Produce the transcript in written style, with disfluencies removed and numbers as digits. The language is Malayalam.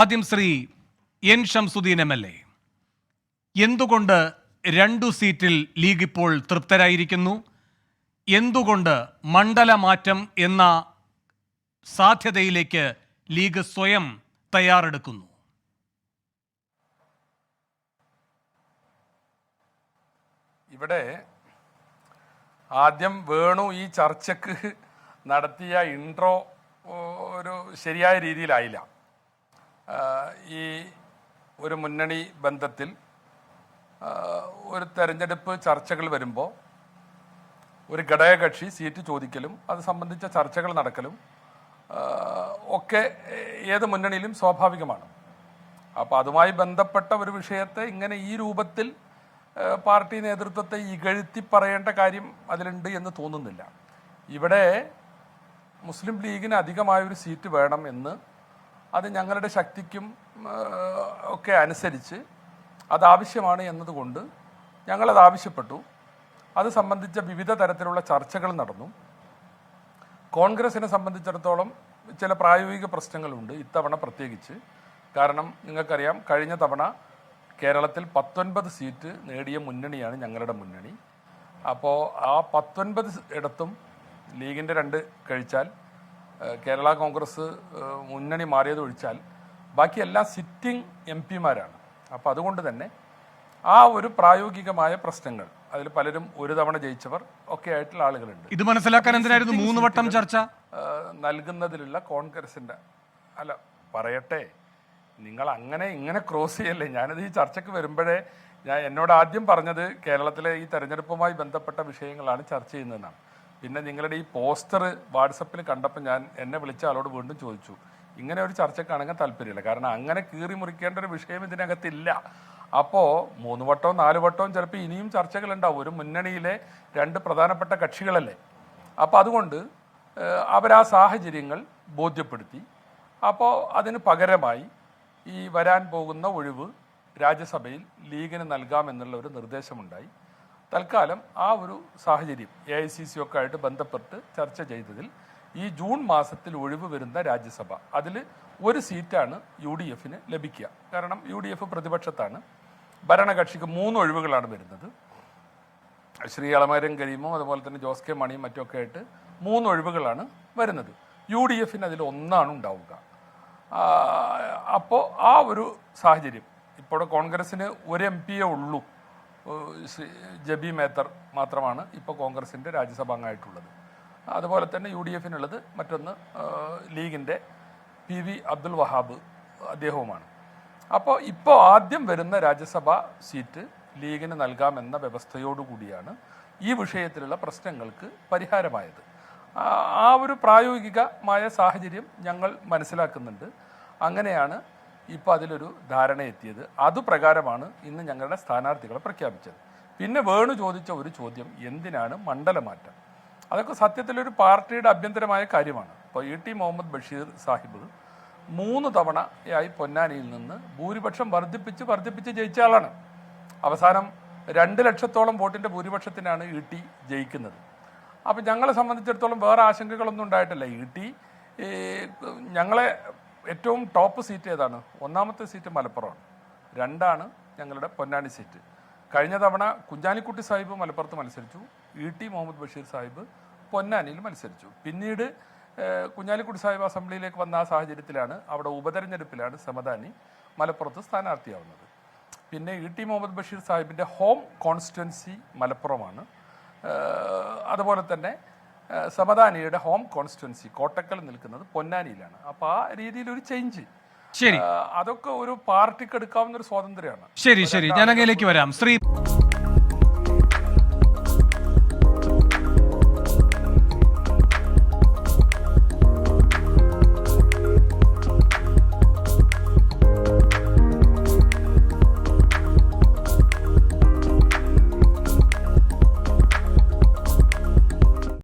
ആദ്യം ശ്രീ എൻ ഷംസുദ്ദീൻ MLA, എന്തുകൊണ്ട് 2 സീറ്റിൽ ലീഗ് ഇപ്പോൾ തൃപ്തരായിരിക്കുന്നു? എന്തുകൊണ്ട് മണ്ഡലമാറ്റം എന്ന സാധ്യതയിലേക്ക് ലീഗ് സ്വയം തയ്യാറെടുക്കുന്നു? ഇവിടെ ആദ്യം വേണു ഈ ചർച്ചക്ക് നടത്തിയ ഇൻട്രോ ഒരു ശരിയായ രീതിയിലായില്ല. ഈ ഒരു മുന്നണി ബന്ധത്തിൽ ഒരു തെരഞ്ഞെടുപ്പ് ചർച്ചകൾ വരുമ്പോൾ ഒരു ഘടകകക്ഷി സീറ്റ് ചോദിക്കലും അത് സംബന്ധിച്ച ചർച്ചകൾ നടക്കലും ഒക്കെ ഏത് മുന്നണിയിലും സ്വാഭാവികമാണ്. അപ്പോൾ അതുമായി ബന്ധപ്പെട്ട ഒരു വിഷയത്തെ ഇങ്ങനെ ഈ രൂപത്തിൽ പാർട്ടി നേതൃത്വത്തെ ഇകഴ്ത്തി പറയേണ്ട കാര്യം അതിലുണ്ട് എന്ന് തോന്നുന്നില്ല. ഇവിടെ മുസ്ലിം ലീഗിന് അധികമായൊരു സീറ്റ് വേണം എന്ന്, അത് ഞങ്ങളുടെ ശക്തിക്കും ഒക്കെ അനുസരിച്ച് അതാവശ്യമാണ് എന്നതുകൊണ്ട് ഞങ്ങളത് ആവശ്യപ്പെട്ടു. അത് സംബന്ധിച്ച വിവിധ തരത്തിലുള്ള ചർച്ചകൾ നടന്നു. കോൺഗ്രസിനെ സംബന്ധിച്ചിടത്തോളം ചില പ്രായോഗിക പ്രശ്നങ്ങളുണ്ട് ഇത്തവണ പ്രത്യേകിച്ച്. കാരണം നിങ്ങൾക്കറിയാം, കഴിഞ്ഞ തവണ കേരളത്തിൽ 19 സീറ്റ് നേടിയ മുന്നണിയാണ് ഞങ്ങളുടെ മുന്നണി. അപ്പോൾ ആ 19 ഇടത്തും ലീഗിൻ്റെ 2 കഴിച്ചാൽ, കേരള കോൺഗ്രസ് മുന്നണി മാറിയതൊഴിച്ചാൽ ബാക്കിയെല്ലാം സിറ്റിംഗ് MP-മാരാണ്. അപ്പോൾ അതുകൊണ്ട് തന്നെ ആ ഒരു പ്രായോഗികമായ പ്രശ്നങ്ങൾ, അതിൽ പലരും ഒരു തവണ ജയിച്ചവർ ഒക്കെ ആയിട്ടുള്ള ആളുകളുണ്ട്. ഇത് മനസ്സിലാക്കാൻ എന്തിനായിരുന്നു 3 വട്ടം ചർച്ച നൽകുന്നതിലുള്ള കോൺഗ്രസിൻ്റെ അല്ല പറയട്ടെ, നിങ്ങൾ അങ്ങനെ ഇങ്ങനെ ക്രോസ് ചെയ്യല്ലേ. ഞാനത് ഈ ചർച്ചയ്ക്ക് വരുമ്പോഴേ എന്നോട് ആദ്യം പറഞ്ഞത് കേരളത്തിലെ ഈ തെരഞ്ഞെടുപ്പുമായി ബന്ധപ്പെട്ട വിഷയങ്ങളാണ് ചർച്ച ചെയ്യുന്നതെന്നാണ്. പിന്നെ നിങ്ങളുടെ ഈ പോസ്റ്റർ വാട്സപ്പിൽ കണ്ടപ്പോൾ എന്നെ വിളിച്ച ആളോട് വീണ്ടും ചോദിച്ചു, ഇങ്ങനെ ഒരു ചർച്ചക്കാണെങ്കിൽ താല്പര്യമില്ല. കാരണം അങ്ങനെ കീറി മുറിക്കേണ്ട ഒരു വിഷയം ഇതിനകത്തില്ല. അപ്പോൾ 3 വട്ടവും 4 വട്ടവും ചിലപ്പോൾ ഇനിയും ചർച്ചകളുണ്ടാവും. ഒരു മുന്നണിയിലെ 2 പ്രധാനപ്പെട്ട കക്ഷികളല്ലേ. അപ്പോൾ അതുകൊണ്ട് അവരാ സാഹചര്യങ്ങൾ ബോധ്യപ്പെടുത്തി. അപ്പോൾ അതിന് പകരമായി ഈ വരാൻ പോകുന്ന ഒഴിവ് രാജ്യസഭയിൽ ലീഗിന് നൽകാമെന്നുള്ള ഒരു നിർദ്ദേശമുണ്ടായി. തൽക്കാലം ആ ഒരു സാഹചര്യം AICC ഒക്കെ ആയിട്ട് ബന്ധപ്പെട്ട് ചർച്ച ചെയ്തതിൽ ഈ ജൂൺ മാസത്തിൽ ഒഴിവ് വരുന്ന രാജ്യസഭ, അതിൽ ഒരു സീറ്റാണ് UDF-ന് ലഭിക്കുക. കാരണം UDF പ്രതിപക്ഷത്താണ്. ഭരണകക്ഷിക്ക് 3 ഒഴിവുകളാണ് വരുന്നത്. ശ്രീ അളമരം കരീമും അതുപോലെ തന്നെ ജോസ് കെ മണിയും മറ്റൊക്കെ ആയിട്ട് 3 ഒഴിവുകളാണ് വരുന്നത്. UDF-ന് അതിൽ 1 ഉണ്ടാവുക. അപ്പോൾ ആ ഒരു സാഹചര്യം, ഇപ്പോൾ കോൺഗ്രസ്സിന് ഒരു MP-യേ ഉള്ളൂ, ജബി മേത്തർ മാത്രമാണ് ഇപ്പോൾ കോൺഗ്രസിൻ്റെ രാജ്യസഭാംഗമായിട്ടുള്ളത്. അതുപോലെ തന്നെ UDF-നുള്ളത് മറ്റൊന്ന് ലീഗിൻ്റെ PV അബ്ദുൽ വഹാബ്, അദ്ദേഹവുമാണ്. അപ്പോൾ ഇപ്പോൾ ആദ്യം വരുന്ന രാജ്യസഭാ സീറ്റ് ലീഗിന് നൽകാമെന്ന വ്യവസ്ഥയോടുകൂടിയാണ് ഈ വിഷയത്തിലുള്ള പ്രശ്നങ്ങൾക്ക് പരിഹാരമായത്. ആ ഒരു പ്രായോഗികമായ സാഹചര്യം ഞങ്ങൾ മനസ്സിലാക്കുന്നുണ്ട്. അങ്ങനെയാണ് ഇപ്പോൾ അതിലൊരു ധാരണ എത്തിയത്. അതുപ്രകാരമാണ് ഇന്ന് ഞങ്ങളുടെ സ്ഥാനാർത്ഥികളെ പ്രഖ്യാപിച്ചത്. പിന്നെ വേണു ചോദിച്ച ഒരു ചോദ്യം, എന്തിനാണ് മണ്ഡലമാറ്റം? അതൊക്കെ സത്യത്തിലൊരു പാർട്ടിയുടെ അഭ്യന്തരമായ കാര്യമാണ്. ഇപ്പോൾ ET മുഹമ്മദ് ബഷീർ സാഹിബ് 3 തവണയായി പൊന്നാനിയിൽ നിന്ന് ഭൂരിപക്ഷം വർദ്ധിപ്പിച്ച് ജയിച്ച ആളാണ്. അവസാനം 2 ലക്ഷത്തോളം വോട്ടിൻ്റെ ഭൂരിപക്ഷത്തിനാണ് ET ജയിക്കുന്നത്. അപ്പം ഞങ്ങളെ സംബന്ധിച്ചിടത്തോളം വേറെ ആശങ്കകളൊന്നും ഉണ്ടായിട്ടില്ല. ET ഞങ്ങളെ ഏറ്റവും ടോപ്പ് സീറ്റ് ഏതാണ്? 1ാമത്തെ സീറ്റ് മലപ്പുറമാണ്, 2ആണ് ഞങ്ങളുടെ പൊന്നാനി സീറ്റ്. കഴിഞ്ഞ തവണ കുഞ്ഞാലിക്കുട്ടി സാഹിബ് മലപ്പുറത്ത് മത്സരിച്ചു, ET മുഹമ്മദ് ബഷീർ സാഹിബ് പൊന്നാനിയിൽ മത്സരിച്ചു. പിന്നീട് കുഞ്ഞാലിക്കുട്ടി സാഹിബ് അസംബ്ലിയിലേക്ക് വന്ന ആ സാഹചര്യത്തിലാണ്, അവിടെ ഉപതെരഞ്ഞെടുപ്പിലാണ് സമദാനി മലപ്പുറത്ത് സ്ഥാനാർത്ഥിയാവുന്നത്. പിന്നെ ET മുഹമ്മദ് ബഷീർ സാഹിബിൻ്റെ ഹോം കോൺസ്റ്റിറ്റ്യുവൻസി മലപ്പുറമാണ്. അതുപോലെ തന്നെ സമദാനിയുടെ ഹോം കോൺസ്റ്റിറ്റ്യുവൻസി കോട്ടക്കൽ നിൽക്കുന്നത് പൊന്നാനിയിലാണ്. അപ്പോൾ ആ രീതിയിലൊരു ചേഞ്ച്, ശരി, അതൊക്കെ ഒരു പാർട്ടിക്ക് എടുക്കാവുന്ന ഒരു സ്വാതന്ത്ര്യമാണ്. ശരി, ഞാൻ അങ്ങയിലേക്ക് വരാം. ശ്രീ